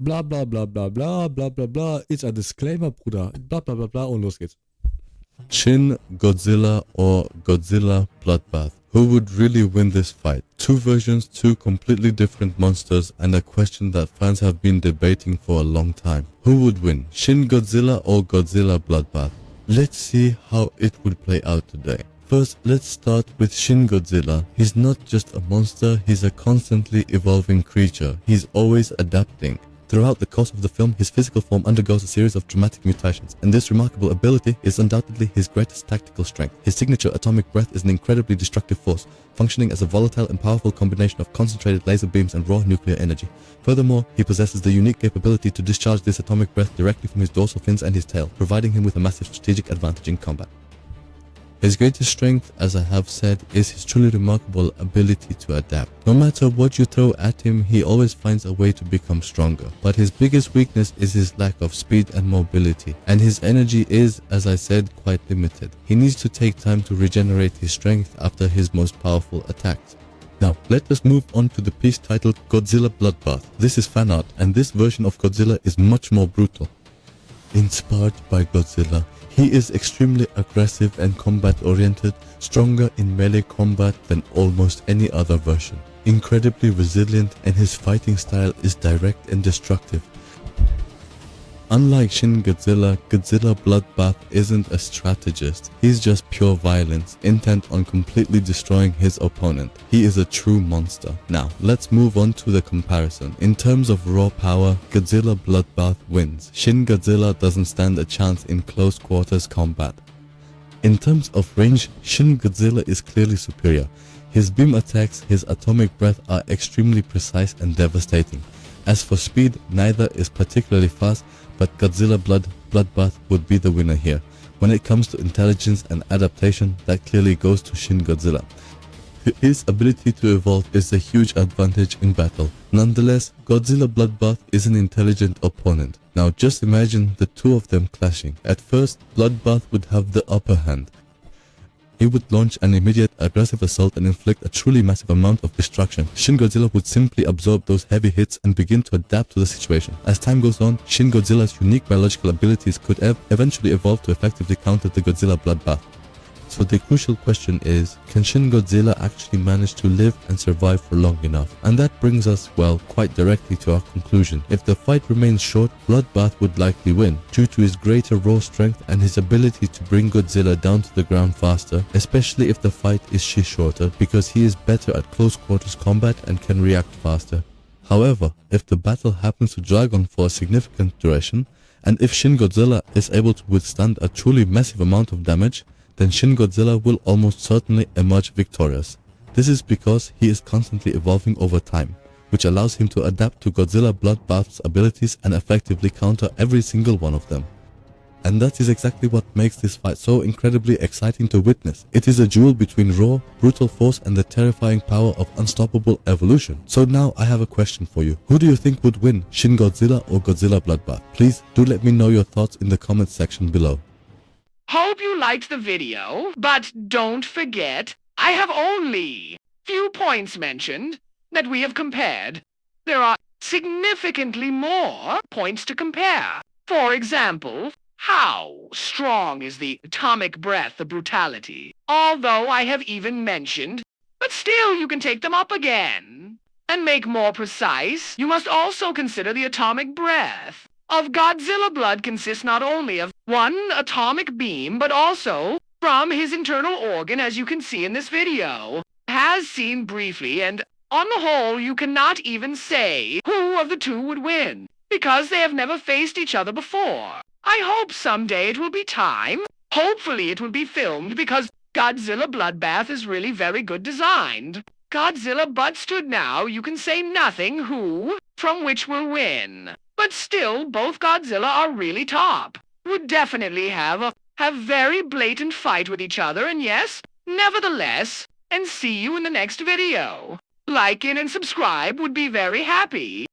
Bla bla bla bla bla bla bla bla. It's a disclaimer, Bruder. Bla bla bla bla und los geht's. Shin Godzilla or Godzilla Bloodbath? Who would really win this fight? Two versions, two completely different monsters, and a question that fans have been debating for a long time. Who would win, Shin Godzilla or Godzilla Bloodbath? Let's see how it would play out today. First, let's start with Shin Godzilla. He's not just a monster, he's a constantly evolving creature. He's always adapting. Throughout the course of the film, his physical form undergoes a series of dramatic mutations, and this remarkable ability is undoubtedly his greatest tactical strength. His signature atomic breath is an incredibly destructive force, functioning as a volatile and powerful combination of concentrated laser beams and raw nuclear energy. Furthermore, he possesses the unique capability to discharge this atomic breath directly from his dorsal fins and his tail, providing him with a massive strategic advantage in combat. His greatest strength, as I have said, is his truly remarkable ability to adapt. No matter what you throw at him, he always finds a way to become stronger. But his biggest weakness is his lack of speed and mobility, and his energy is, as I said, quite limited. He needs to take time to regenerate his strength after his most powerful attacks. Now, let us move on to the piece titled Godzilla Bloodbath. This is fan art, and this version of Godzilla is much more brutal. Inspired by Godzilla, he is extremely aggressive and combat-oriented, stronger in melee combat than almost any other version. Incredibly resilient, and his fighting style is direct and destructive. Unlike Shin Godzilla, Godzilla Bloodbath isn't a strategist. He's just pure violence, intent on completely destroying his opponent. He is a true monster. Now, let's move on to the comparison. In terms of raw power, Godzilla Bloodbath wins. Shin Godzilla doesn't stand a chance in close quarters combat. In terms of range, Shin Godzilla is clearly superior. His beam attacks, his atomic breath are extremely precise and devastating. As for speed, neither is particularly fast, but Godzilla Bloodbath would be the winner here. When it comes to intelligence and adaptation, that clearly goes to Shin Godzilla. His ability to evolve is a huge advantage in battle. Nonetheless, Godzilla Bloodbath is an intelligent opponent. Now just imagine the two of them clashing. At first, Bloodbath would have the upper hand. He would launch an immediate aggressive assault and inflict a truly massive amount of destruction. Shin Godzilla would simply absorb those heavy hits and begin to adapt to the situation. As time goes on, Shin Godzilla's unique biological abilities could eventually evolve to effectively counter the Godzilla Bloodbath. So the crucial question is, can Shin Godzilla actually manage to live and survive for long enough? And that brings us, well, quite directly to our conclusion. If the fight remains short, Bloodbath would likely win, due to his greater raw strength and his ability to bring Godzilla down to the ground faster, especially if the fight is shorter, because he is better at close quarters combat and can react faster. However, if the battle happens to drag on for a significant duration, and if Shin Godzilla is able to withstand a truly massive amount of damage, then Shin Godzilla will almost certainly emerge victorious. This is because he is constantly evolving over time, which allows him to adapt to Godzilla Bloodbath's abilities and effectively counter every single one of them. And that is exactly what makes this fight so incredibly exciting to witness. It is a duel between raw, brutal force and the terrifying power of unstoppable evolution. So now I have a question for you. Who do you think would win, Shin Godzilla or Godzilla Bloodbath? Please do let me know your thoughts in the comments section below. Hope you liked the video, but don't forget, I have only few points mentioned that we have compared. There are significantly more points to compare. For example, how strong is the atomic breath of brutality? Although I have even mentioned, but still you can take them up again. And make more precise, you must also consider the atomic breath of Godzilla blood consists not only of one atomic beam, but also from his internal organ, as you can see in this video. Has seen briefly, and on the whole, you cannot even say who of the two would win, because they have never faced each other before. I hope someday it will be time. Hopefully it will be filmed, because Godzilla Bloodbath is really very good designed. Godzilla but stood now, you can say nothing who from which will win. But still, both Godzilla are really top. Would definitely have very blatant fight with each other, and yes, nevertheless, and see you in the next video. Like it and subscribe would be very happy.